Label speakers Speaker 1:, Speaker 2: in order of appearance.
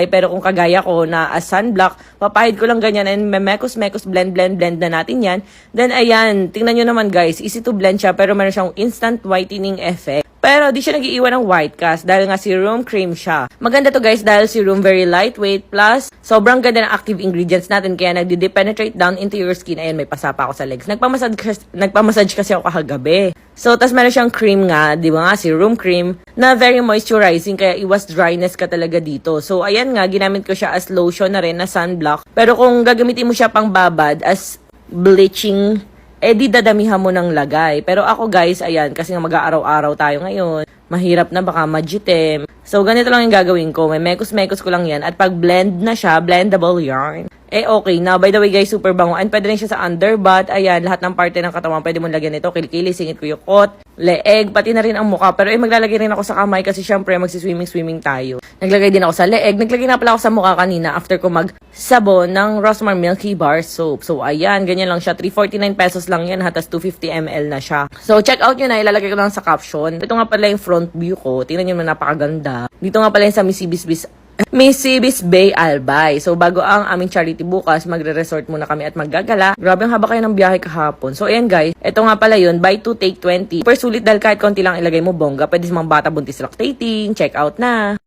Speaker 1: bagay, pero kung kagaya ko na as sunblock, papahid ko lang ganyan and mekos blend na natin yan. Then ayan, tingnan nyo naman guys, easy to blend siya pero meron siyang instant whitening effect. Pero di siya nag-iiwan ng white cast dahil nga serum cream siya. Maganda to guys dahil serum very lightweight plus sobrang ganda ng active ingredients natin kaya nagdi-penetrate down into your skin. Ayan, may pasapa ako sa legs. Nagpamassage kasi ako kagabi. So, tas meron siyang cream nga, di ba nga, serum cream, na very moisturizing, kaya iwas dryness ka talaga dito. So, ayan nga, ginamit ko siya as lotion na rin, na sunblock. Pero kung gagamitin mo siya pang babad, as bleaching, di dadamihan mo ng lagay. Pero ako guys, ayan, kasi nga mag-aaraw-araw tayo ngayon, mahirap na baka majitem. So, ganito lang yung gagawin ko. May mekos ko lang yan. At pag blend na siya, blendable yarn. Okay na. By the way guys, super bango. And pwede rin siya sa underbutt. Ayan, lahat ng parte ng katawan pwede mong lagyan nito. Kilikili, singit ko yung kot, leeg, pati na rin ang mukha. Pero maglalagay rin ako sa kamay kasi syempre magsiswimming tayo. Naglagay din ako sa leeg. Naglagay na pala ako sa mukha kanina after ko magsabon ng Rosmar Milky Bar Soap. So ayan, ganyan lang siya. 349 pesos lang yan. Hatas 250 ml na siya. So check out nyo na. Ilalagay ko lang sa caption. Ito nga pala yung front view ko. Tingnan nyo na, napakaganda. Dito nga pala yung sa Mississippi's Bay Albay. So, bago ang aming charity bukas, magre-resort muna kami at maggagala. Grabe ang haba kayo ng biyahe kahapon. So, ayan guys. Ito nga pala yun. Buy 2, take 20. Super sulit dahil kahit konti lang ilagay mo bongga. Pwede sa mga bata buntis lactating. Check out na.